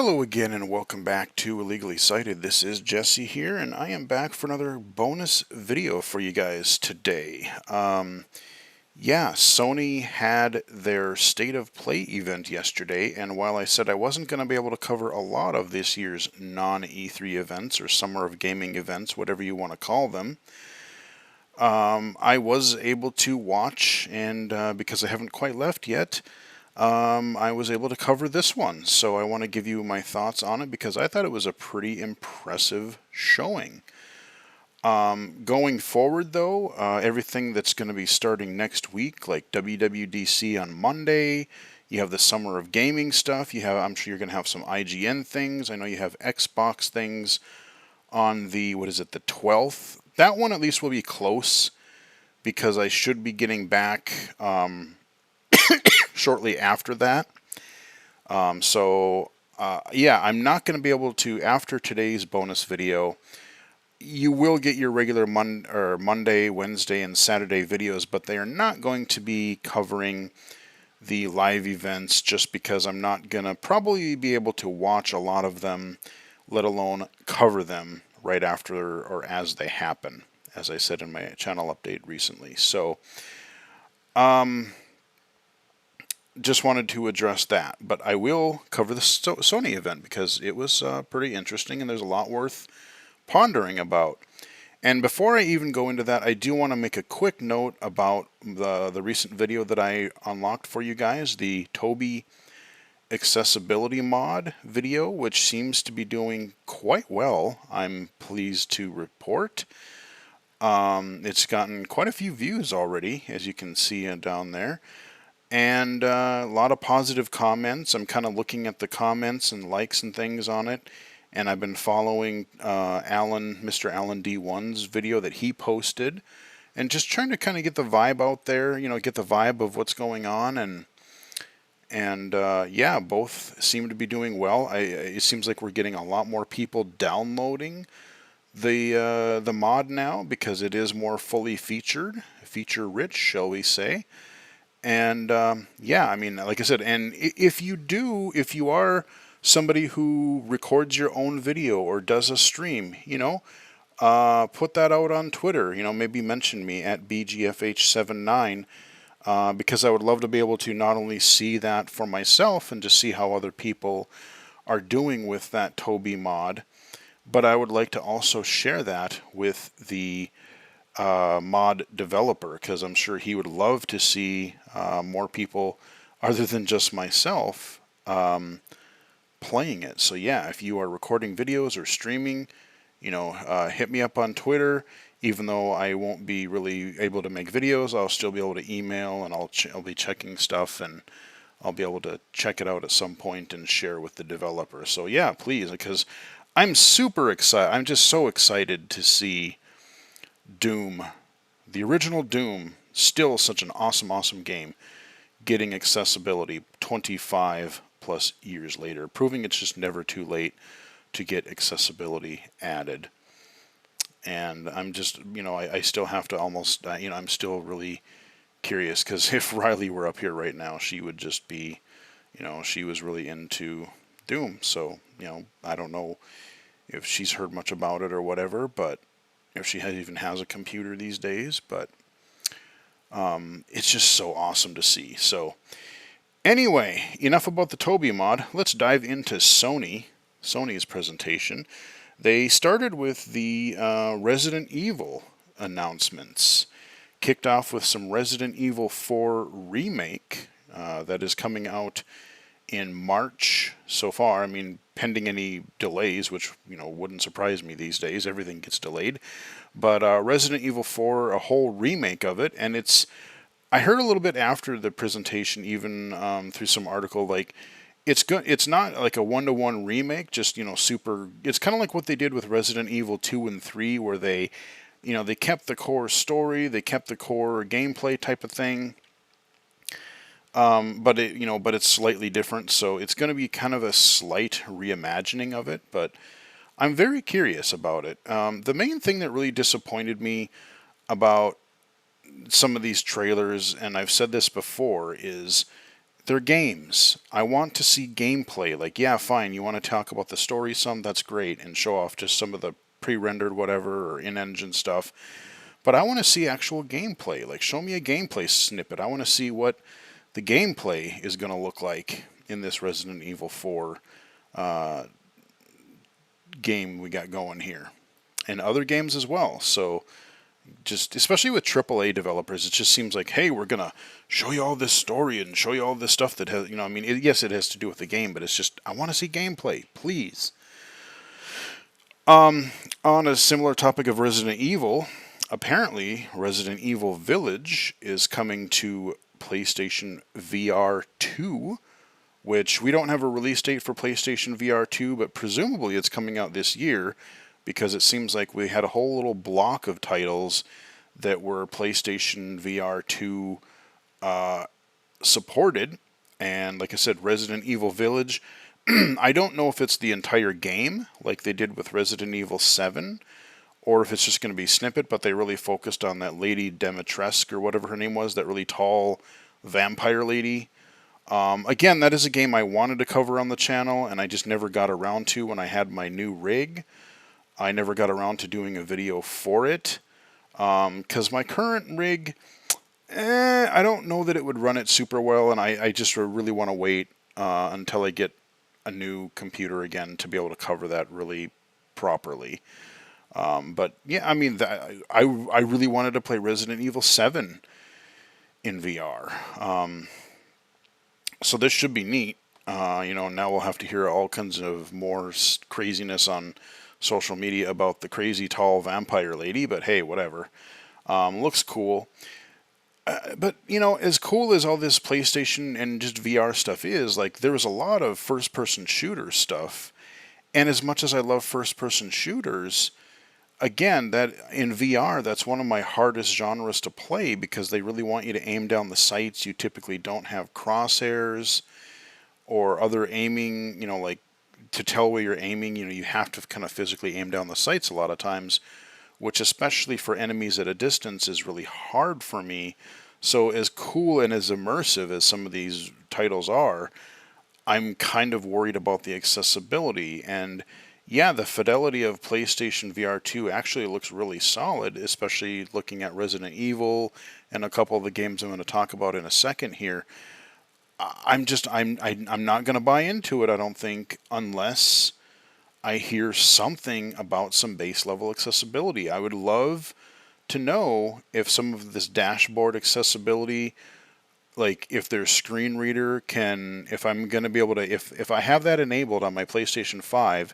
Hello again and welcome back to Illegally Cited. This is Jesse here and I am back for another bonus video for you guys today. Sony had their State of Play event yesterday, and while I said I wasn't going to be able to cover a lot of this year's non-E3 events or Summer of Gaming events, whatever you want to call them, I was able to watch, and because I haven't quite left yet, I was able to cover this one, so I want to give you my thoughts on it because I thought it was a pretty impressive showing. Going forward, though, everything that's going to be starting next week, like WWDC on Monday, you have the Summer of Gaming stuff. I'm sure you're going to have some IGN things. I know you have Xbox things on the 12th. That one at least will be close because I should be getting back shortly after that. I'm not going to be able to, after today's bonus video, you will get your regular Monday, Wednesday, and Saturday videos, but they are not going to be covering the live events just because I'm not going to probably be able to watch a lot of them, let alone cover them right after or as they happen, as I said in my channel update recently. So, just wanted to address that, but I will cover the Sony event because it was pretty interesting and there's a lot worth pondering about. And before I even go into that, I do want to make a quick note about the recent video that I unlocked for you guys, the Toby Accessibility mod video, which seems to be doing quite well, I'm pleased to report. It's gotten quite a few views already, as you can see down there. And a lot of positive comments. I'm kind of looking at the comments and likes and things on it. And I've been following Mr. Alan D1's video that he posted. And just trying to kind of get the vibe out there, get the vibe of what's going on. And both seem to be doing well. It seems like we're getting a lot more people downloading the mod now because it is more fully feature rich, shall we say. And like I said, and if you are somebody who records your own video or does a stream, put that out on Twitter, maybe mention me at BGFH79, because I would love to be able to not only see that for myself and to see how other people are doing with that Toby mod, but I would like to also share that with the mod developer, because I'm sure he would love to see more people other than just myself playing it. So yeah, if you are recording videos or streaming, hit me up on Twitter. Even though I won't be really able to make videos, I'll still be able to email, and I'll be checking stuff, and I'll be able to check it out at some point and share with the developer. So yeah, please, because I'm super excited. I'm just so excited to see Doom, the original Doom, still such an awesome game, getting accessibility 25 plus years later, proving it's just never too late to get accessibility added. And I'm just, I still have to almost, I'm still really curious, because if Riley were up here right now, she would just be, she was really into Doom. So, I don't know if she's heard much about it or whatever, but if she even has a computer these days, but it's just so awesome to see. So anyway, enough about the Toby mod. Let's dive into Sony's presentation. They started with the Resident Evil announcements. Kicked off with some Resident Evil 4 remake that is coming out in March so far. I mean, pending any delays, which, wouldn't surprise me these days. Everything gets delayed. But Resident Evil 4, a whole remake of it, and I heard a little bit after the presentation, even through some article, like, it's good. It's not like a one-to-one remake, just, super. It's kind of like what they did with Resident Evil 2 and 3, where they kept the core story, they kept the core gameplay type of thing. But it's slightly different, so it's going to be kind of a slight reimagining of it, but I'm very curious about it. The main thing that really disappointed me about some of these trailers, and I've said this before, is they're games. I want to see gameplay. Like, yeah, fine, you want to talk about the story some, that's great, and show off just some of the pre-rendered whatever or in-engine stuff. But I want to see actual gameplay. Like, show me a gameplay snippet. I want to see what the gameplay is going to look like in this Resident Evil 4 game we got going here. And other games as well. So, just especially with AAA developers, it just seems like, hey, we're gonna show you all this story and show you all this stuff that has, I mean, yes, it has to do with the game, but it's just, I want to see gameplay, please. On a similar topic of Resident Evil, apparently Resident Evil Village is coming to PlayStation VR 2, which we don't have a release date for PlayStation VR 2, but presumably it's coming out this year, because it seems like we had a whole little block of titles that were PlayStation VR 2 supported. And like I said, Resident Evil Village, I don't know if it's the entire game, like they did with Resident Evil 7, or if it's just going to be snippet, but they really focused on that Lady Dimitrescu, or whatever her name was, that really tall vampire lady. Again, that is a game I wanted to cover on the channel, and I just never got around to when I had my new rig. I never got around to doing a video for it, because my current rig, I don't know that it would run it super well, and I just really want to wait until I get a new computer again to be able to cover that really properly. But yeah, I mean, I really wanted to play Resident Evil 7 in VR. So this should be neat. Now we'll have to hear all kinds of more craziness on social media about the crazy tall vampire lady, but hey, whatever. Looks cool. But, as cool as all this PlayStation and just VR stuff is, like, there was a lot of first-person shooter stuff. And as much as I love first-person shooters, again, that in VR, that's one of my hardest genres to play, because they really want you to aim down the sights. You typically don't have crosshairs or other aiming, like, to tell where you're aiming. You have to kind of physically aim down the sights a lot of times, which especially for enemies at a distance is really hard for me. So as cool and as immersive as some of these titles are, I'm kind of worried about the accessibility. And yeah, the fidelity of PlayStation VR 2 actually looks really solid, especially looking at Resident Evil and a couple of the games I'm going to talk about in a second here. I'm not going to buy into it, I don't think, unless I hear something about some base level accessibility. I would love to know if some of this dashboard accessibility, like if their screen reader if I'm going to be able to, if I have that enabled on my PlayStation 5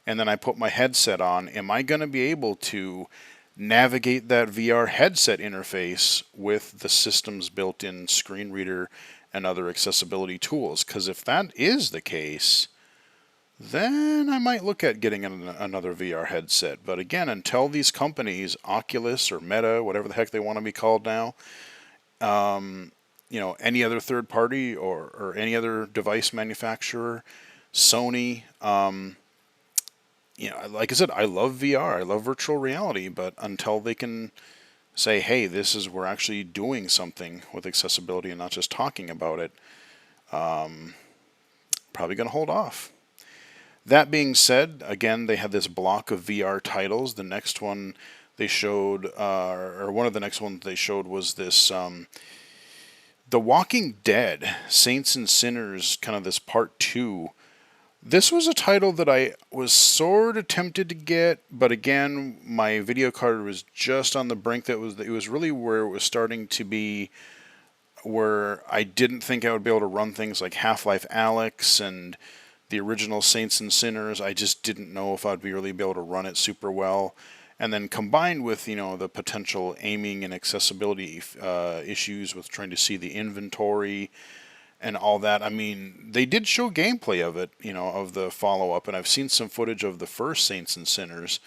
and then I put my headset on, am I going to be able to navigate that VR headset interface with the system's built-in screen reader and other accessibility tools? Because if that is the case, then I might look at getting another VR headset. But again, until these companies, Oculus or Meta, whatever the heck they want to be called now, any other third party or any other device manufacturer, Sony, like I said, I love VR, I love virtual reality, but until they can say, hey, we're actually doing something with accessibility and not just talking about it, probably going to hold off. That being said, again, they had this block of VR titles. The next one they showed, or one of the next ones they showed, was this The Walking Dead, Saints and Sinners, kind of this part 2. This was a title that I was sort of tempted to get, but again, my video card was just on the brink. It was really where it was starting to be where I didn't think I would be able to run things like Half-Life Alyx and the original Saints and Sinners. I just didn't know if I'd really be able to run it super well. And then combined with, the potential aiming and accessibility issues with trying to see the inventory and all that. I mean, they did show gameplay of it, of the follow-up, and I've seen some footage of the first Saints and Sinners.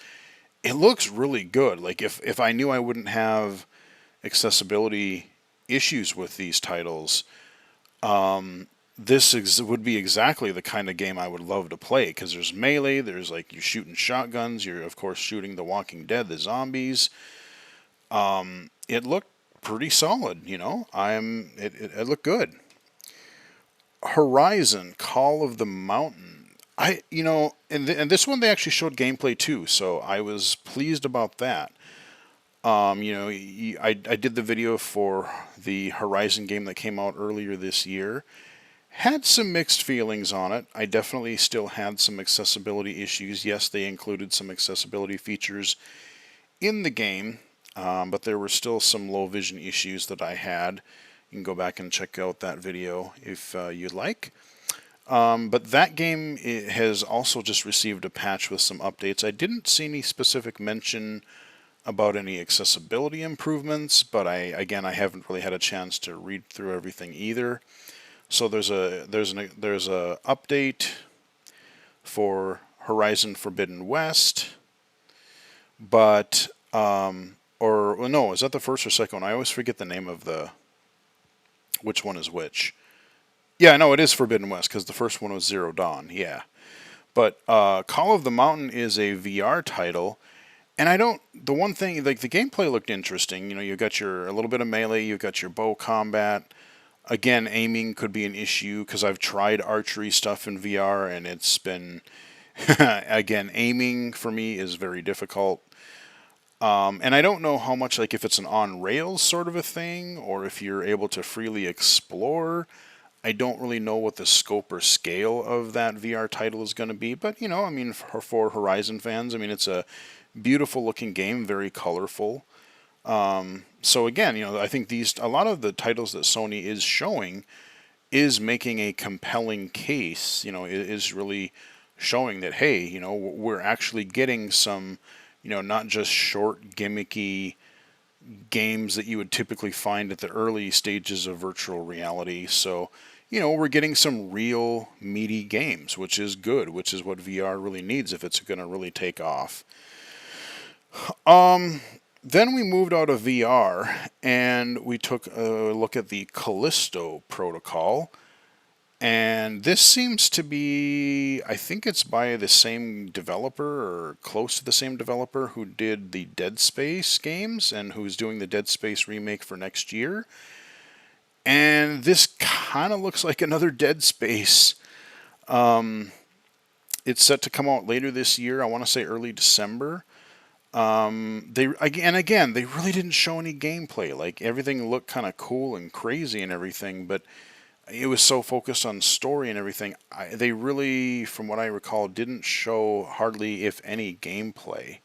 It looks really good. Like, if I knew I wouldn't have accessibility issues with these titles, would be exactly the kind of game I would love to play, because there's melee, there's like you're shooting shotguns, you're of course shooting the Walking Dead, the zombies. It looked pretty solid, it looked good. Horizon Call of the Mountain. And this one they actually showed gameplay too, so I was pleased about that. I did the video for the Horizon game that came out earlier this year. Had some mixed feelings on it. I definitely still had some accessibility issues. Yes, they included some accessibility features in the game, but there were still some low vision issues that I had. You can go back and check out that video if you'd like. But that game has also just received a patch with some updates. I didn't see any specific mention about any accessibility improvements, but I haven't really had a chance to read through everything either. So there's a update for Horizon Forbidden West, but or well, no, is that the first or second one? I always forget the name of which one is which. Yeah, no, it is Forbidden West because the first one was Zero Dawn. Yeah, but Call of the Mountain is a VR title. And the one thing, like the gameplay looked interesting. You've got a little bit of melee, you've got your bow combat. Again, aiming could be an issue because I've tried archery stuff in VR and it's been, again, aiming for me is very difficult. And I don't know how much, like if it's an on-rails sort of a thing or if you're able to freely explore. I don't really know what the scope or scale of that VR title is going to be. But, for Horizon fans, it's a beautiful looking game, very colorful. So again, I think a lot of the titles that Sony is showing is making a compelling case, is really showing that, hey, we're actually getting some, not just short gimmicky games that you would typically find at the early stages of virtual reality. So, we're getting some real meaty games, which is good, which is what VR really needs if it's going to really take off. Then we moved out of VR and we took a look at the Callisto Protocol. And this seems to be, I think it's by the same developer or close to the same developer who did the Dead Space games and who's doing the Dead Space remake for next year. And this kind of looks like another Dead Space. It's set to come out later this year. I want to say early December. They really didn't show any gameplay. Like everything looked kind of cool and crazy and everything, but it was so focused on story and everything. They really, from what I recall, didn't show hardly if any gameplay.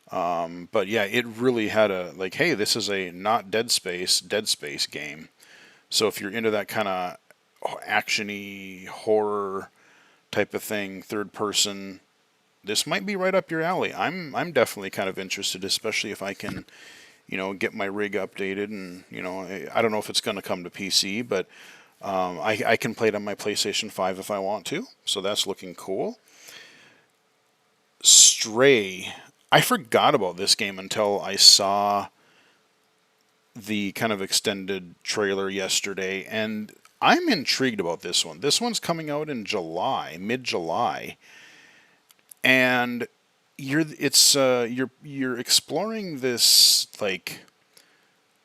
But yeah, it really had hey, this is a not Dead Space game. So if you're into that kind of actiony horror type of thing, third person, this might be right up your alley. I'm definitely kind of interested, especially if I can, get my rig updated and, I don't know if it's going to come to PC, but I can play it on my PlayStation 5 if I want to. So that's looking cool. Stray. I forgot about this game until I saw the kind of extended trailer yesterday, and I'm intrigued about this one. This one's coming out in July, mid-July. And you're exploring this like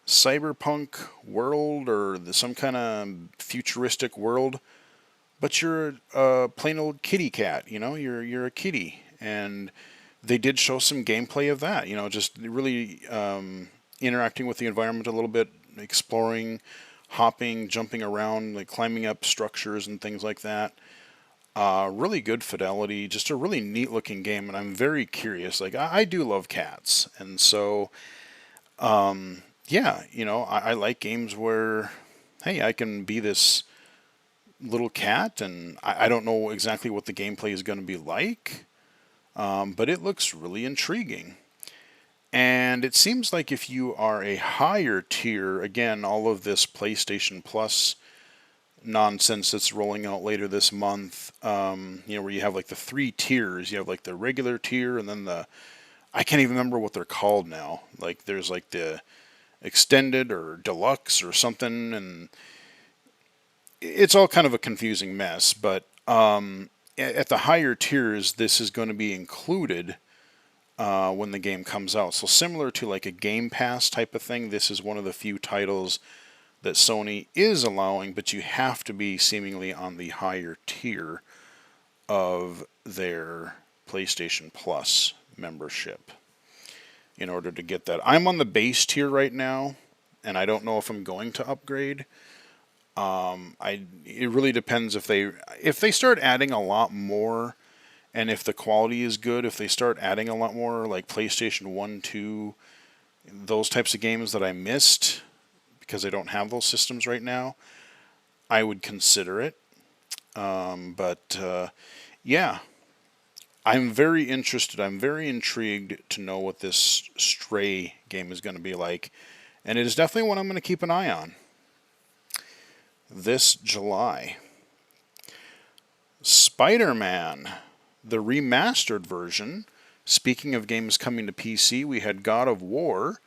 cyberpunk world or some kind of futuristic world, but you're a plain old kitty cat. You're a kitty, and they did show some gameplay of that. Just really interacting with the environment a little bit, exploring, hopping, jumping around, like climbing up structures and things like that. Really good fidelity, just a really neat looking game, and I'm very curious. Like I do love cats, and so yeah, I like games where, hey, I can be this little cat, and I don't know exactly what the gameplay is going to be like, but it looks really intriguing. And it seems like if you are a higher tier, again, all of this PlayStation Plus nonsense that's rolling out later this month, where you have like the 3 tiers. You have like the regular tier and then I can't even remember what they're called now. Like there's like the extended or deluxe or something, and it's all kind of a confusing mess. But at the higher tiers, this is going to be included when the game comes out. So similar to like a Game Pass type of thing, this is one of the few titles that Sony is allowing, but you have to be seemingly on the higher tier of their PlayStation Plus membership in order to get that. I'm on the base tier right now, and I don't know if I'm going to upgrade. It really depends if they start adding a lot more, and if the quality is good. If they start adding a lot more like PlayStation 1, 2, those types of games that I missed because I don't have those systems right now, I would consider it. Yeah, I'm very interested. I'm very intrigued to know what this Stray game is going to be like, and it is definitely one I'm going to keep an eye on. This July, Spider-Man, the remastered version. Speaking of games coming to PC, we had God of War.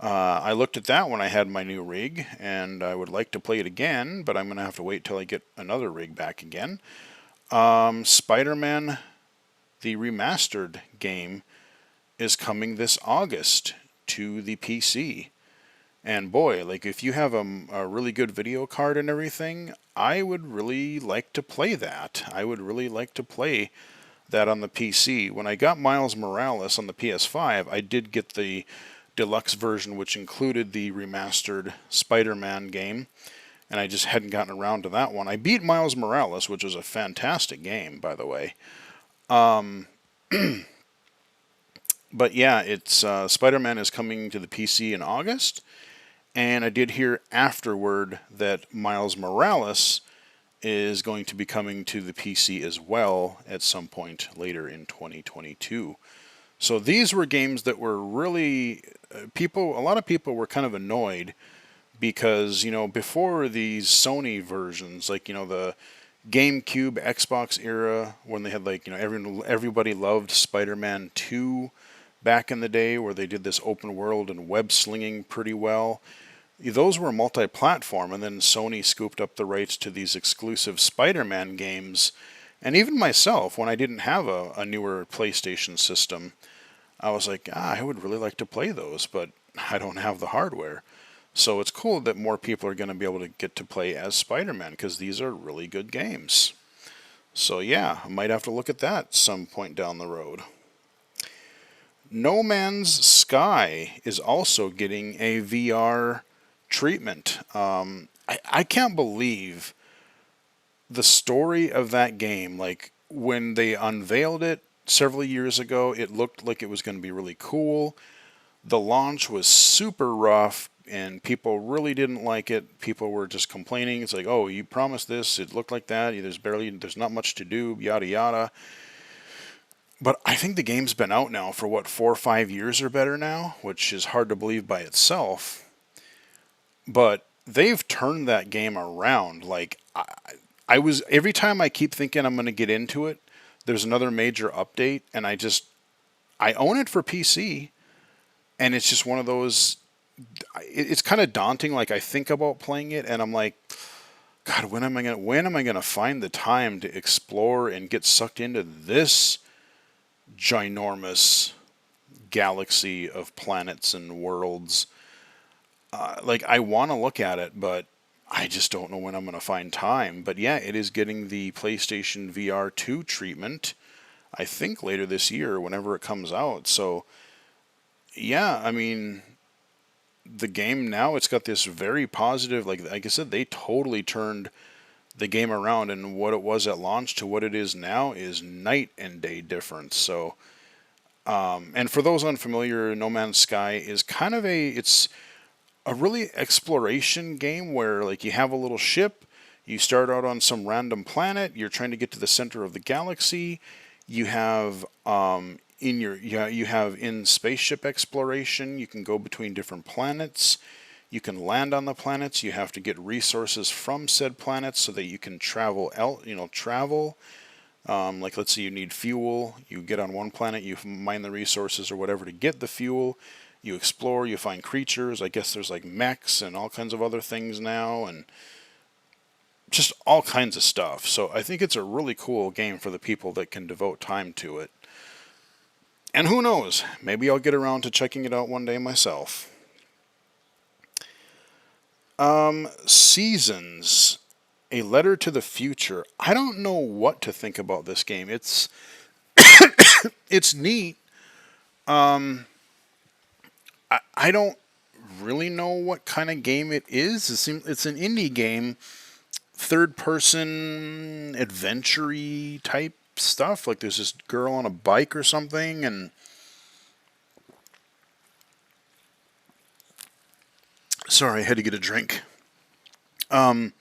I looked at that when I had my new rig, and I would like to play it again, but I'm going to have to wait till I get another rig back again. Spider-Man, the remastered game, is coming this August to the PC. And boy, like if you have a really good video card and everything, I would really like to play that. I would really like to play that on the PC. When I got Miles Morales on the PS5, I did get the deluxe version, which included the remastered Spider-Man game, and I just hadn't gotten around to that one. I beat Miles Morales, which was a fantastic game, by the way. But yeah, it's Spider-Man is coming to the PC in August, and I did hear afterward that Miles Morales is going to be coming to the PC as well at some point later in 2022. So these were games that were really a lot of people were kind of annoyed because, before these Sony versions, like, the GameCube, Xbox era, when they had everybody loved Spider-Man 2 back in the day, where they did this open world and web slinging pretty well. Those were multi-platform, and then Sony scooped up the rights to these exclusive Spider-Man games. And even myself, when I didn't have a newer PlayStation system, I was like, I would really like to play those, but I don't have the hardware. So it's cool that more people are going to be able to get to play as Spider-Man, because these are really good games. So yeah, I might have to look at that some point down the road. No Man's Sky is also getting a VR treatment. I can't believe the story of that game. Like, when they unveiled it several years ago, it looked like it was going to be really cool. The launch was super rough, and people really didn't like it. People were just complaining. It's like, oh, you promised this, it looked like that, there's not much to do, yada yada. But I think the game's been out now for 4 or 5 years or better now, which is hard to believe by itself. But they've turned that game around. Like, I was, every time I keep thinking I'm going to get into it, there's another major update, and I own it for PC, and it's just one of those, it's kind of daunting. Like, I think about playing it, and I'm like, God, when am I going to find the time to explore and get sucked into this ginormous galaxy of planets and worlds? Like, I want to look at it, but I just don't know when I'm going to find time. But yeah, it is getting the PlayStation VR 2 treatment, I think later this year, whenever it comes out. So yeah, I mean, the game now, it's got this very positive, like I said, they totally turned the game around, and what it was at launch to what it is now is night and day difference. So, and for those unfamiliar, No Man's Sky is kind of it's a really exploration game where, like, you have a little ship, you start out on some random planet, you're trying to get to the center of the galaxy. You have you have in spaceship exploration, you can go between different planets. You can land on the planets. You have to get resources from said planets so that you can travel travel. Like, let's say you need fuel. You get on one planet, you mine the resources or whatever to get the fuel. You explore, you find creatures. I guess there's like mechs and all kinds of other things now, and just all kinds of stuff. So I think it's a really cool game for the people that can devote time to it. And who knows, maybe I'll get around to checking it out one day myself. Seasons, A Letter to the Future. I don't know what to think about this game. It's neat. I don't really know what kind of game it is. It's an indie game, third person adventure-y type stuff. Like there's this girl on a bike or something, and sorry, I had to get a drink. It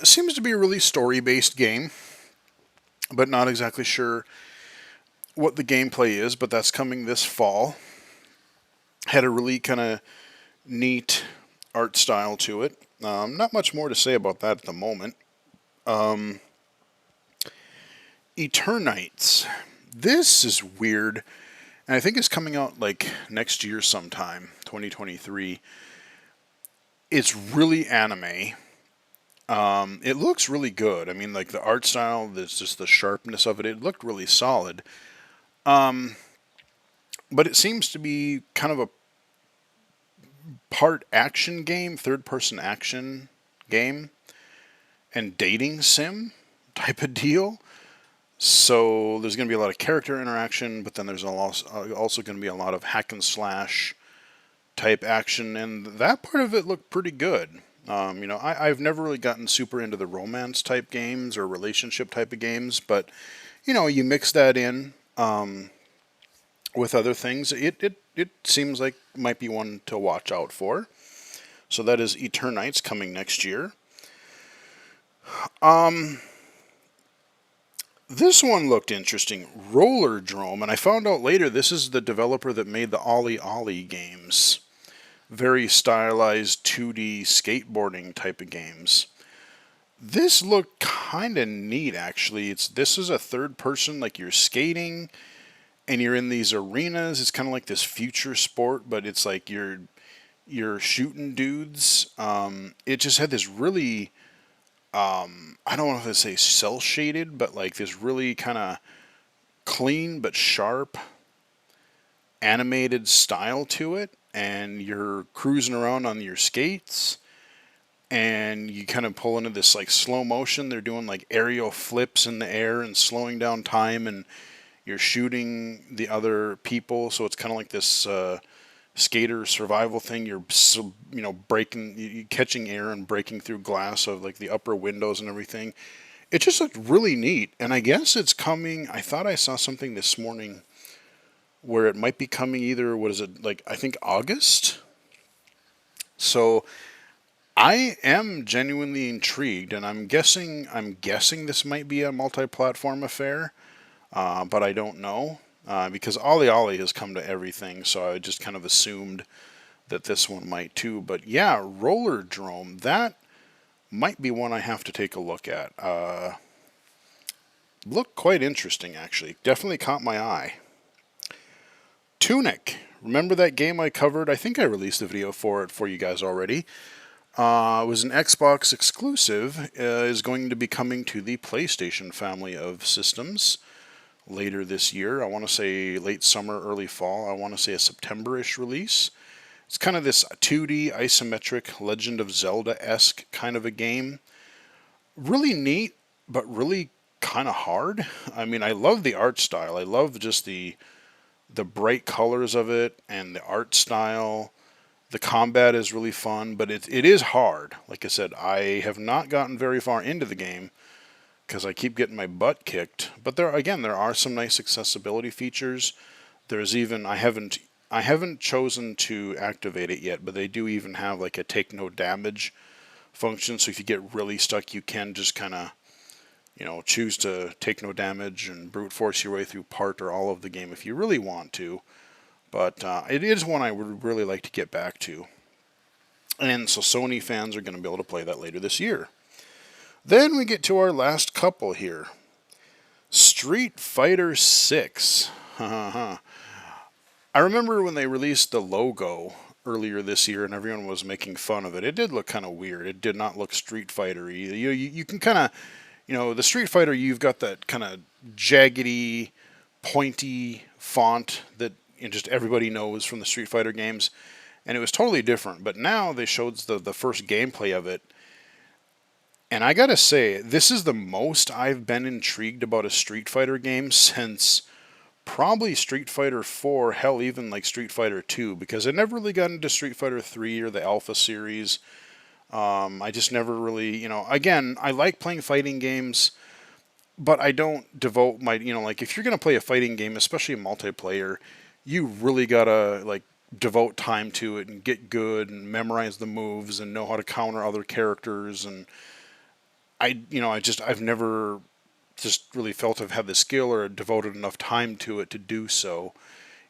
seems to be a really story-based game, but not exactly sure what the gameplay is. But that's coming this fall. Had a really kind of neat art style to it. Not much more to say about that at the moment. Eternites. This is weird, and I think it's coming out like next year sometime, 2023. It's really anime. It looks really good. I mean, like the art style, there's just the sharpness of it. It looked really solid. But it seems to be kind of a part action game, third person action game, and dating sim type of deal. So there's going to be a lot of character interaction, but then there's also going to be a lot of hack and slash type action, and that part of it looked pretty good. I've never really gotten super into the romance type games or relationship type of games, but you mix that in with other things, it seems like might be one to watch out for. So that is Eternites coming next year. This one looked interesting, Roller Drome, and I found out later this is the developer that made the Ollie Ollie games. Very stylized 2D skateboarding type of games. This looked kind of neat, actually. This is a third person, like you're skating, and you're in these arenas. It's kind of like this future sport, but it's like you're shooting dudes. It just had this really, I don't know if to say cel shaded, but like this really kind of clean but sharp animated style to it. And you're cruising around on your skates, and you kind of pull into this like slow motion. They're doing like aerial flips in the air and slowing down time, and you're shooting the other people. So it's kind of like this skater survival thing. You're breaking, you catching air and breaking through glass of like the upper windows and everything. It just looked really neat, and I guess it's coming. I thought I saw something this morning where it might be coming either, what is it, like I think August? So I am genuinely intrigued, and I'm guessing this might be a multi-platform affair, but I don't know. Because Ollie Ollie has come to everything, so I just kind of assumed that this one might too. But yeah, Roller Drome, that might be one I have to take a look at. Looked quite interesting, actually. Definitely caught my eye. Tunic. Remember that game I covered? I think I released a video for it for you guys already. It was an Xbox exclusive. Is going to be coming to the PlayStation family of systems later this year. I want to say late summer, early fall. I want to say a September-ish release. It's kind of this 2D isometric Legend of Zelda-esque kind of a game. Really neat, but really kind of hard. I mean, I love the art style. I love just the bright colors of it and the art style. The combat is really fun, but it is hard. Like I said, I have not gotten very far into the game because I keep getting my butt kicked. But there are some nice accessibility features. There's even I haven't chosen to activate it yet, but they do even have like a take no damage function. So if you get really stuck, you can just kind of choose to take no damage and brute force your way through part or all of the game if you really want to. But it is one I would really like to get back to. And so Sony fans are going to be able to play that later this year. Then we get to our last couple here. Street Fighter 6. I remember when they released the logo earlier this year and everyone was making fun of it. It did look kind of weird. It did not look Street Fighter-y. You can kind of, the Street Fighter, you've got that kind of jaggedy, pointy font that just everybody knows from the Street Fighter games. and it was totally different. But now they showed the first gameplay of it, and I gotta say, this is the most I've been intrigued about a Street Fighter game since probably Street Fighter 4, hell, even like Street Fighter 2, because I never really got into Street Fighter 3 or the Alpha series. I just never really, again, I like playing fighting games, but I don't devote my, like if you're going to play a fighting game, especially multiplayer, you really got to like devote time to it and get good and memorize the moves and know how to counter other characters. And I've never just really felt I've had the skill or devoted enough time to it to do so.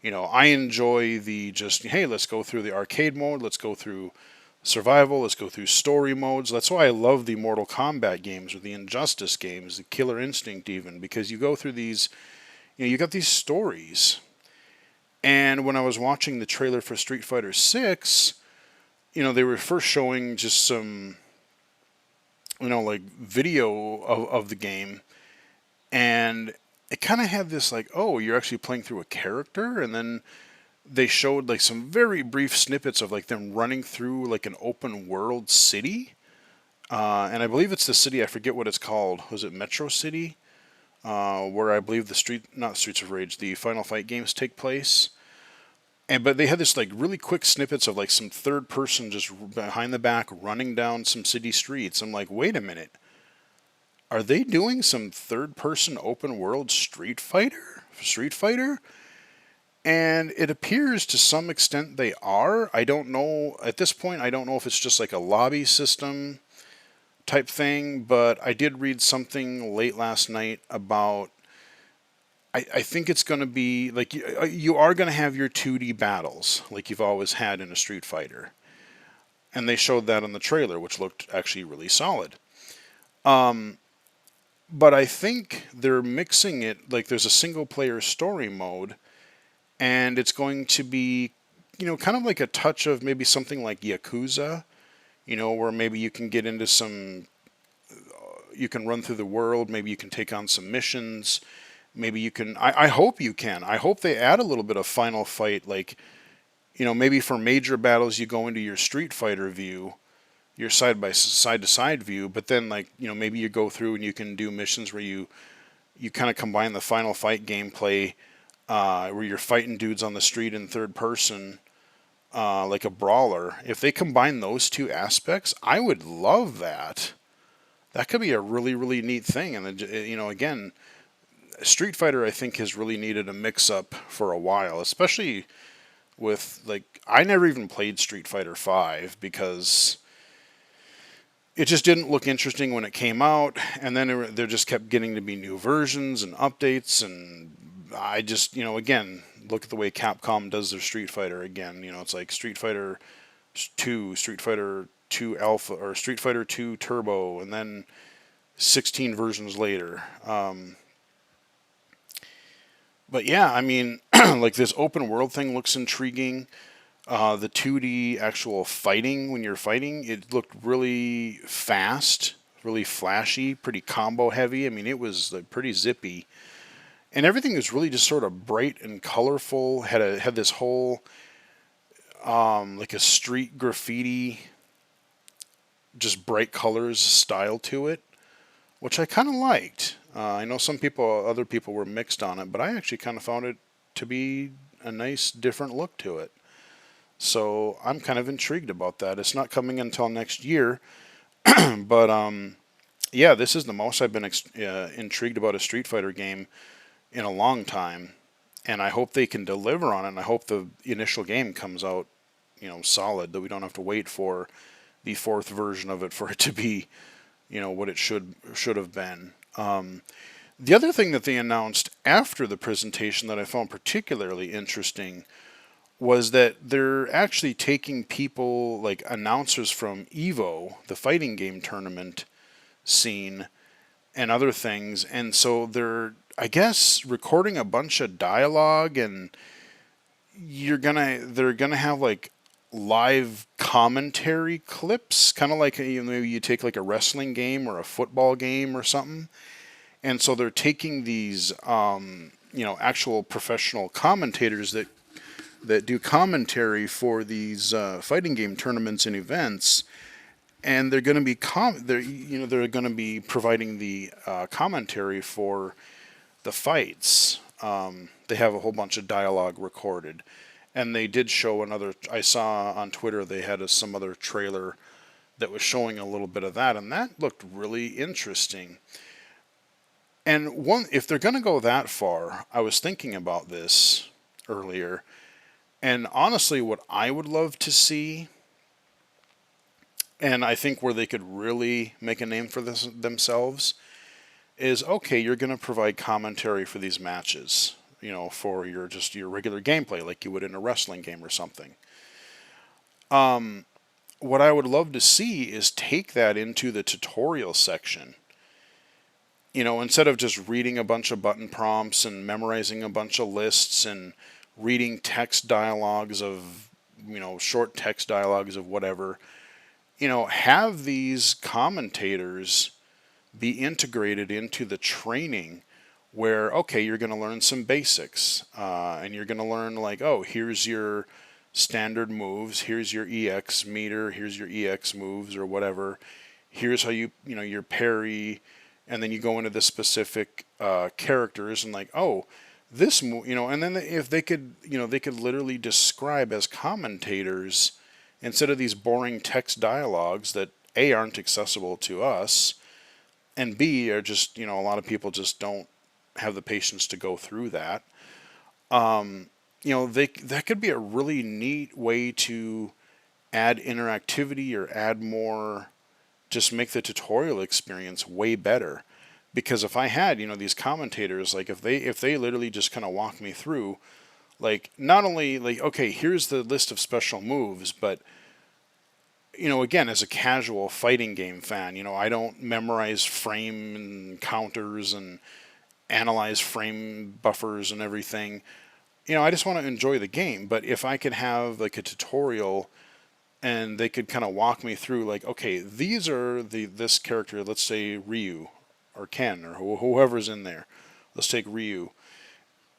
I enjoy the just, hey, let's go through the arcade mode, let's go through survival, let's go through story modes. That's why I love the Mortal Kombat games or the Injustice games, the Killer Instinct even, because you go through these, you got these stories. And when I was watching the trailer for Street Fighter 6, they were first showing just some, like video of the game. And it kind of had this like, oh, you're actually playing through a character, and then they showed like some very brief snippets of like them running through like an open world city, and I believe it's the city, I forget what it's called. Was it Metro City, where I believe not Streets of Rage, the Final Fight games take place. But they had this like really quick snippets of like some third person just behind the back running down some city streets. I'm like, wait a minute. Are they doing some third-person open-world Street Fighter? And it appears to some extent they are. I don't know, at this point, I don't know if it's just like a lobby system type thing, but I did read something late last night about, I think it's going to be, like, you are going to have your 2D battles, like you've always had in a Street Fighter. And they showed that on the trailer, which looked actually really solid. But I think they're mixing it, like there's a single-player story mode, and it's going to be, kind of like a touch of maybe something like Yakuza, where maybe you can get into you can run through the world, maybe you can take on some missions, maybe you can, I hope you can. I hope they add a little bit of Final Fight, like, maybe for major battles you go into your Street Fighter view, your side-to-side view, but then like, maybe you go through and you can do missions where you kind of combine the Final Fight gameplay, where you're fighting dudes on the street in third person, like a brawler. If they combine those two aspects, I would love that. That could be a really, really neat thing. And again, Street Fighter, I think, has really needed a mix-up for a while, especially with, like, I never even played Street Fighter 5 because it just didn't look interesting when it came out, and then there just kept getting to be new versions and updates, and I just, again, look at the way Capcom does their Street Fighter again. It's like Street Fighter 2, Street Fighter 2 Alpha, or Street Fighter 2 Turbo, and then 16 versions later. But yeah, I mean, like this open world thing looks intriguing. The 2D actual fighting, when you're fighting, it looked really fast, really flashy, pretty combo heavy. I mean, it was like pretty zippy. And everything was really just sort of bright and colorful. Had this whole, like a street graffiti, just bright colors style to it, which I kind of liked. I know other people were mixed on it, but I actually kind of found it to be a nice, different look to it. So I'm kind of intrigued about that. It's not coming until next year, but yeah, this is the most I've been intrigued about a Street Fighter game in a long time, and I hope they can deliver on it. And I hope the initial game comes out, solid, that we don't have to wait for the fourth version of it for it to be, what it should have been. The other thing that they announced after the presentation that I found particularly interesting was that they're actually taking people, like announcers from EVO, the fighting game tournament scene, and other things, and so they're, I guess, recording a bunch of dialogue, and they're gonna have like live commentary clips, kind of like maybe you take like a wrestling game or a football game or something, and so they're taking these actual professional commentators that that do commentary for these fighting game tournaments and events, and they're going to be they're going to be providing the commentary for the fights. They have a whole bunch of dialogue recorded, and they did show another. I saw on Twitter they had some other trailer that was showing a little bit of that, and that looked really interesting. And if they're going to go that far, I was thinking about this earlier, and honestly, what I would love to see, and I think where they could really make a name for this themselves, is okay, you're going to provide commentary for these matches, for your regular gameplay like you would in a wrestling game or something. What I would love to see is take that into the tutorial section. Instead of just reading a bunch of button prompts and memorizing a bunch of lists and reading text dialogues of, short text dialogues of whatever, have these commentators be integrated into the training where, okay, you're going to learn some basics, and you're going to learn like, oh, here's your standard moves, here's your EX meter, here's your EX moves or whatever, here's how your parry, and then you go into the specific characters and like, oh, this move, and then if they could, they could literally describe as commentators instead of these boring text dialogues that A, aren't accessible to us, and B, are just, a lot of people just don't have the patience to go through that. That could be a really neat way to add interactivity or add more, just make the tutorial experience way better. Because if I had, these commentators, like if they literally just kind of walk me through, like not only like, okay, here's the list of special moves, but again, as a casual fighting game fan, I don't memorize frame and counters and analyze frame buffers and everything. I just want to enjoy the game. But if I could have like a tutorial and they could kind of walk me through like, okay, these are this character, let's say Ryu or Ken or whoever's in there. Let's take Ryu.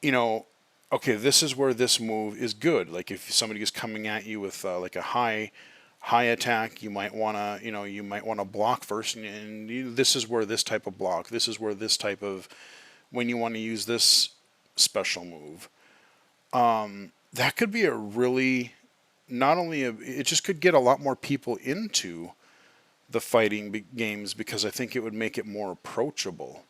Okay, this is where this move is good. Like if somebody is coming at you with like a high attack, you might want to block first, and this is where this type of block, this is where this type of, when you want to use this special move. That could be a really, it just could get a lot more people into the fighting games because I think it would make it more approachable.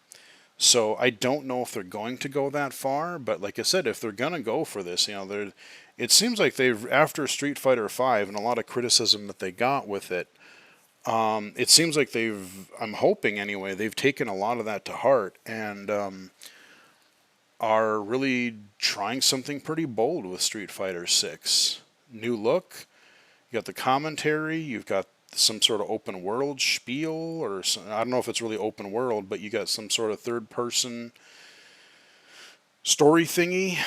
So I don't know if they're going to go that far, but like I said, if they're going to go for this, it seems like they've, after Street Fighter V and a lot of criticism that they got with it, it seems like I'm hoping anyway, they've taken a lot of that to heart and are really trying something pretty bold with Street Fighter VI. New look, you got the commentary, you've got some sort of open world spiel, or I don't know if it's really open world, but you got some sort of third person story thingy.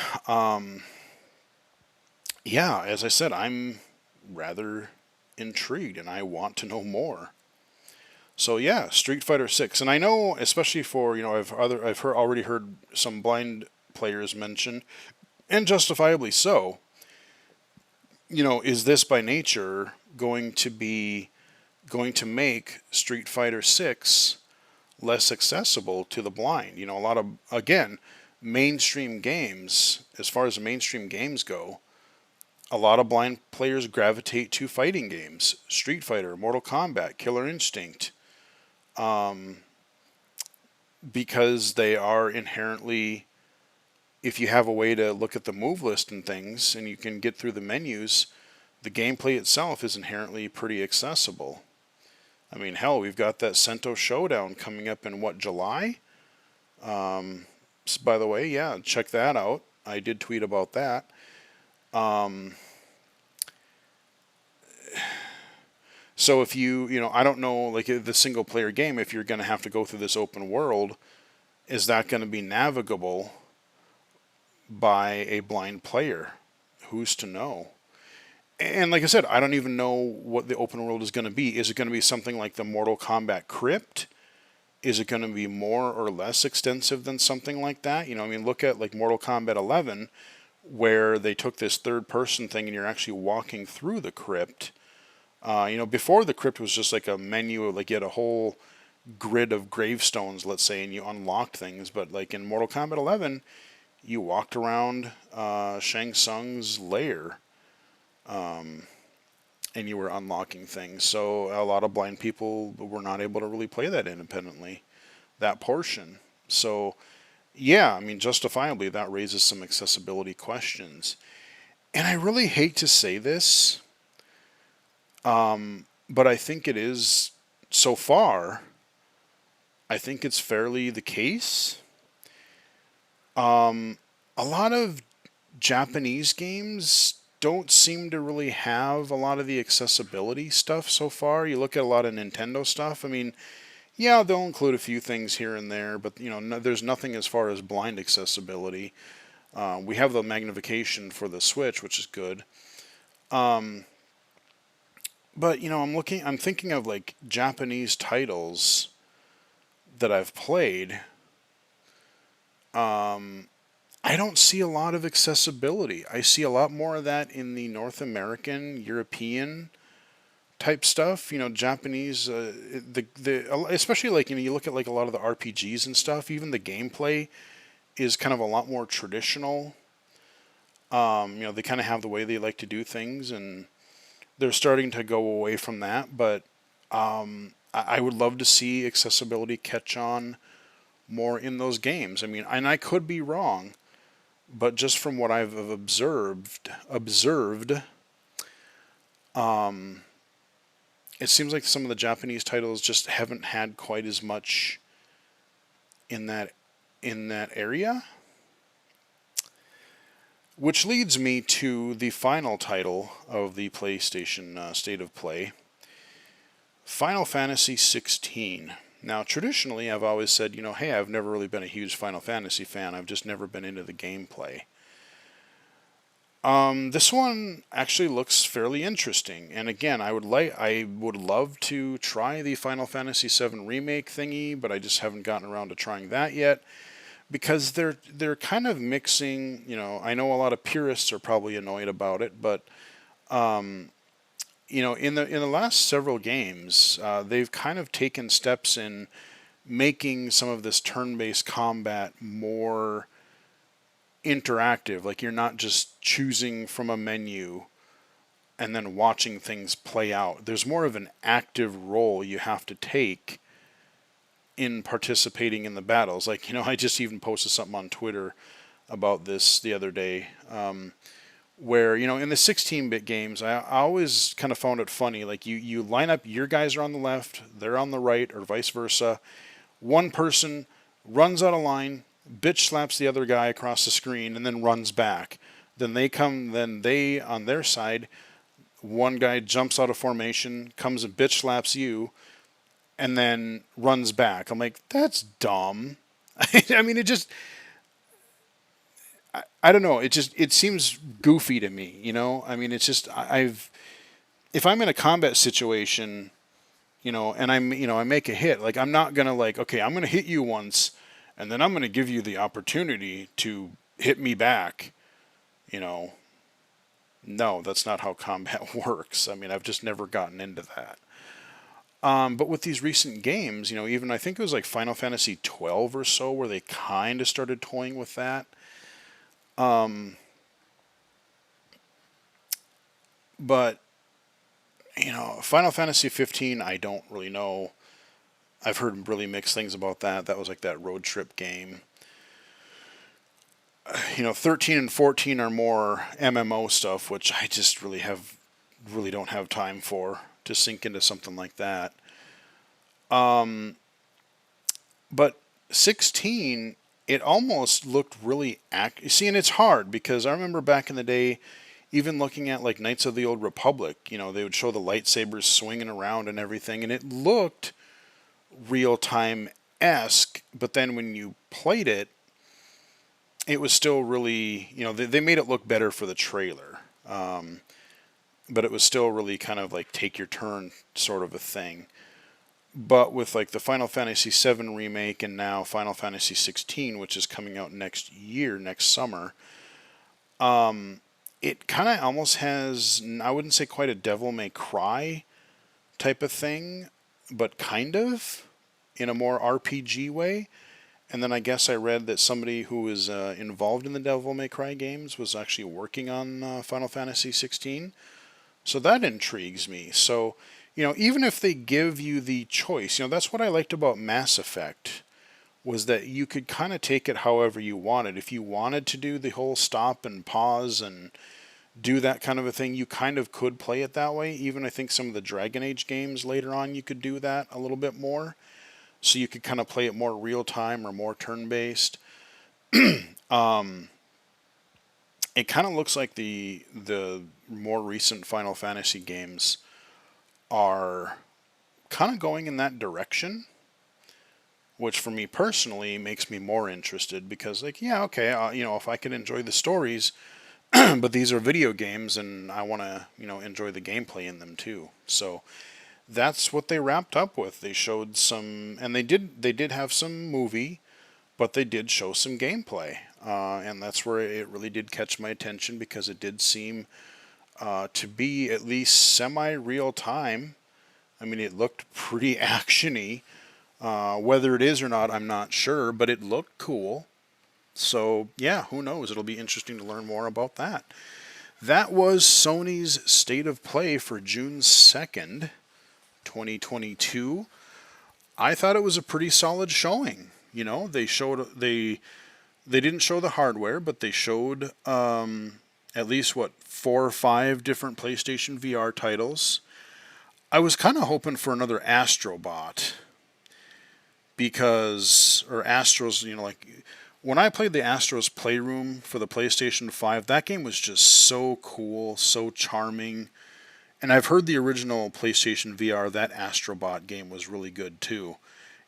Yeah, as I said, I'm rather intrigued and I want to know more. So yeah, Street Fighter 6, and I know especially for I've already heard some blind players mention, and justifiably so. Is this by nature going to make Street Fighter 6 less accessible to the blind? A lot of, again, mainstream games, as far as mainstream games go, a lot of blind players gravitate to fighting games. Street Fighter, Mortal Kombat, Killer Instinct, because they are inherently, if you have a way to look at the move list and things, and you can get through the menus, the gameplay itself is inherently pretty accessible. I mean, hell, we've got that Sento Showdown coming up in July? By the way, yeah, check that out. I did tweet about that. So if I don't know, like the single player game, if you're going to have to go through this open world, is that going to be navigable by a blind player? Who's to know? And like I said, I don't even know what the open world is going to be. Is it going to be something like the Mortal Kombat Crypt? Is it going to be more or less extensive than something like that? Look at like Mortal Kombat 11, where they took this third person thing and you're actually walking through the crypt. Before the crypt was just like a menu, like you had a whole grid of gravestones, let's say, and you unlocked things. But like in Mortal Kombat 11, you walked around Shang Tsung's lair, and you were unlocking things. So a lot of blind people were not able to really play that independently, that portion. So yeah, I mean, justifiably, that raises some accessibility questions. And I really hate to say this, but I think it is, so far, I think it's fairly the case. A lot of Japanese games don't seem to really have a lot of the accessibility stuff so far. You look at a lot of Nintendo stuff. I mean, yeah, they'll include a few things here and there, but no, there's nothing as far as blind accessibility. We have the magnification for the Switch, which is good. But I'm thinking of like Japanese titles that I've played. I don't see a lot of accessibility. I see a lot more of that in the North American, European type stuff. Japanese, especially like you look at like a lot of the RPGs and stuff. Even the gameplay is kind of a lot more traditional. They kind of have the way they like to do things, and they're starting to go away from that. But I would love to see accessibility catch on more in those games. I mean, and I could be wrong, but just from what I've observed, it seems like some of the Japanese titles just haven't had quite as much in that area. Which leads me to the final title of the PlayStation State of Play, Final Fantasy 16. Now, traditionally, I've always said, hey, I've never really been a huge Final Fantasy fan. I've just never been into the gameplay. This one actually looks fairly interesting, and again, I would love to try the Final Fantasy VII remake thingy, but I just haven't gotten around to trying that yet, because they're kind of mixing. I know a lot of purists are probably annoyed about it, but in the last several games, they've kind of taken steps in making some of this turn-based combat more interactive. Like, you're not just choosing from a menu and then watching things play out. There's more of an active role you have to take in participating in the battles. Like, I just even posted something on Twitter about this the other day, where, in the 16-bit games, I always kind of found it funny. Like, you line up, your guys are on the left, they're on the right, or vice versa. One person runs out of line, bitch slaps the other guy across the screen, and then runs back. Then they, on their side, one guy jumps out of formation, comes and bitch slaps you, and then runs back. I'm like, that's dumb. I mean, it just... I don't know. It seems goofy to me, I mean, it's just if I'm in a combat situation, and I make a hit, like, I'm not gonna like, okay, I'm gonna hit you once, and then I'm gonna give you the opportunity to hit me back. No, that's not how combat works. I mean, I've just never gotten into that. But with these recent games, even I think it was like Final Fantasy 12 or so, where they kind of started toying with that. But, Final Fantasy 15, I don't really know. I've heard really mixed things about that. That was like that road trip game. 13 and 14 are more MMO stuff, which I just really don't have time for to sink into something like that. But 16, it almost looked really See, and it's hard because I remember back in the day, even looking at like Knights of the Old Republic, they would show the lightsabers swinging around and everything, and it looked real-time-esque, but then when you played it, it was still really, they made it look better for the trailer. But it was still really kind of like take your turn sort of a thing. But with like the Final Fantasy VII remake and now Final Fantasy 16, which is coming out next summer, It kind of almost has, I wouldn't say quite a Devil May Cry type of thing, but kind of in a more RPG way. And then I guess I read that somebody who was involved in the Devil May Cry games was actually working on Final Fantasy 16. So that intrigues me. So, even if they give you the choice, that's what I liked about Mass Effect, was that you could kind of take it however you wanted. If you wanted to do the whole stop and pause and do that kind of a thing, you kind of could play it that way. Even I think some of the Dragon Age games later on, you could do that a little bit more. So you could kind of play it more real time or more turn based. It kind of looks like the more recent Final Fantasy games are kind of going in that direction, which for me personally makes me more interested because, like, yeah, okay, if I can enjoy the stories, but these are video games and I want to, enjoy the gameplay in them too. So that's what they wrapped up with. They showed some, and they did have some movie, but they did show some gameplay, and that's where it really did catch my attention because it did seem to be at least semi-real time. I mean, it looked pretty actiony. Whether it is or not, I'm not sure, but it looked cool. So, yeah, who knows? It'll be interesting to learn more about that. That was Sony's State of Play for June 2nd, 2022. I thought it was a pretty solid showing. They didn't show the hardware, but they showed at least 4 or 5 different PlayStation VR titles. I was kind of hoping for another Astrobot or Astros, like when I played the Astros Playroom for the PlayStation 5, that game was just so cool, so charming. And I've heard the original PlayStation VR, that Astrobot game was really good too.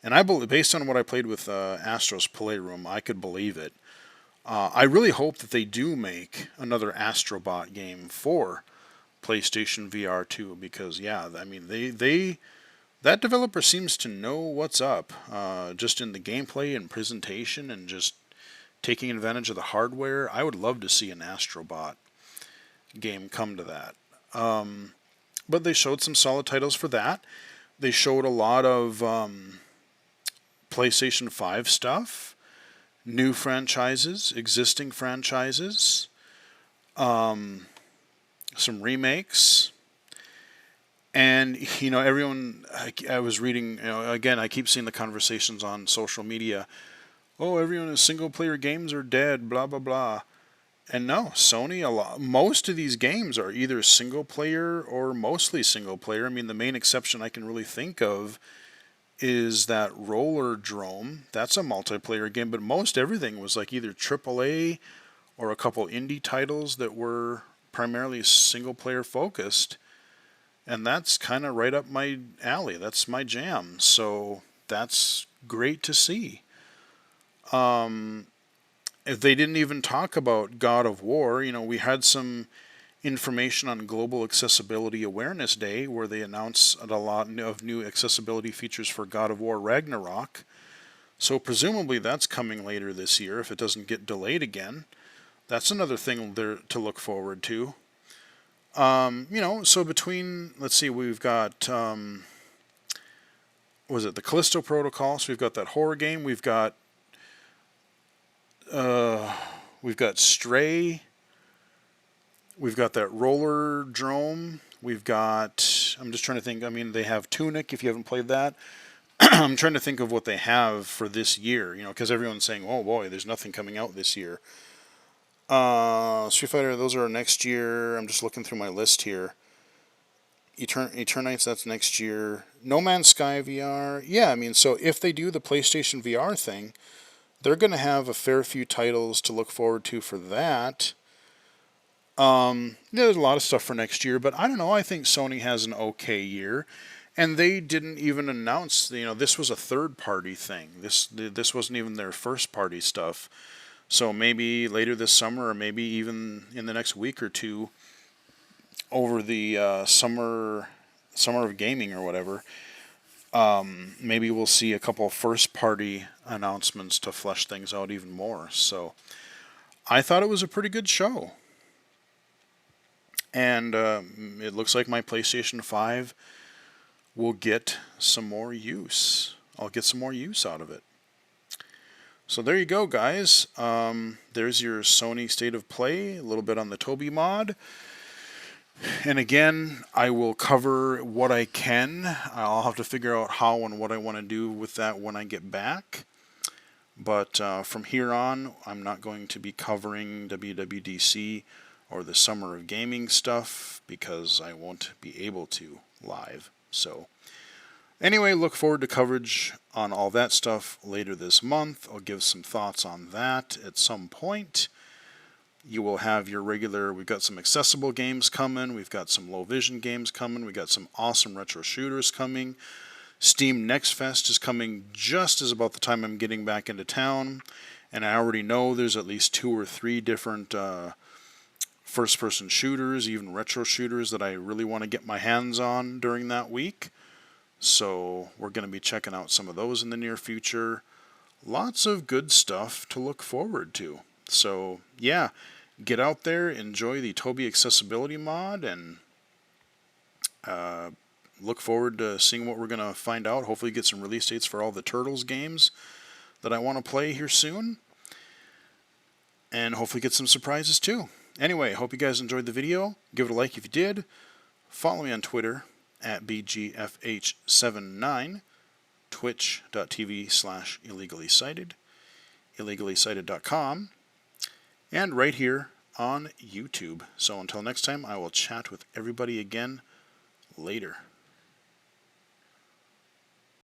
And I believe, based on what I played with Astro's Playroom, I could believe it. I really hope that they do make another Astrobot game for PlayStation VR 2 because, yeah, I mean, that developer seems to know what's up, just in the gameplay and presentation and just taking advantage of the hardware. I would love to see an Astrobot game come to that. But they showed some solid titles for that. They showed a lot of PlayStation 5 stuff, new franchises, existing franchises, some remakes. And, everyone, I was reading, again, I keep seeing the conversations on social media. Oh, everyone in single-player games are dead, blah, blah, blah. And no, Sony, most of these games are either single-player or mostly single-player. I mean, the main exception I can really think of is that Roller Drome. That's a multiplayer game, but most everything was like either AAA or a couple indie titles that were primarily single-player focused. And that's kind of right up my alley. That's my jam. So that's great to see. If they didn't even talk about God of War, we had some information on Global Accessibility Awareness Day where they announced a lot of new accessibility features for God of War Ragnarok. So presumably that's coming later this year if it doesn't get delayed again. That's another thing there to look forward to. So between, let's see, we've got, was it the Callisto Protocol? So we've got that horror game. We've got Stray. We've got that Roller Drome. We've got, I'm just trying to think, I mean, they have Tunic if you haven't played that. I'm trying to think of what they have for this year, because everyone's saying, oh boy, there's nothing coming out this year. Street Fighter, those are next year. I'm just looking through my list here. Eternites, that's next year. No Man's Sky VR. Yeah, I mean, so if they do the PlayStation VR thing, they're going to have a fair few titles to look forward to for that. There's a lot of stuff for next year, but I don't know. I think Sony has an okay year. And they didn't even announce, this was a third-party thing. This wasn't even their first-party stuff. So maybe later this summer, or maybe even in the next week or two, over the summer of gaming or whatever, maybe we'll see a couple of first-party announcements to flesh things out even more. So I thought it was a pretty good show. And it looks like my PlayStation 5 will get some more use. I'll get some more use out of it. So there you go, guys. There's your Sony State of Play, a little bit on the Toby mod. And again, I will cover what I can. I'll have to figure out how and what I want to do with that when I get back. But from here on, I'm not going to be covering WWDC or the Summer of Gaming stuff because I won't be able to live. So anyway, look forward to coverage on all that stuff later this month. I'll give some thoughts on that at some point. You will have your regular, we've got some accessible games coming, we've got some low vision games coming, we've got some awesome retro shooters coming. Steam Next Fest is coming just as about the time I'm getting back into town, and I already know there's at least 2 or 3 different first-person shooters, even retro shooters that I really want to get my hands on during that week. So we're going to be checking out some of those in the near future. Lots of good stuff to look forward to. So yeah, get out there, enjoy the Toby Accessibility mod, and look forward to seeing what we're going to find out. Hopefully get some release dates for all the Turtles games that I want to play here soon. And hopefully get some surprises too. Anyway, hope you guys enjoyed the video. Give it a like if you did. Follow me on Twitter at BGFH79, twitch.tv/illegally-cited, illegally-cited.com, and right here on YouTube. So until next time, I will chat with everybody again later.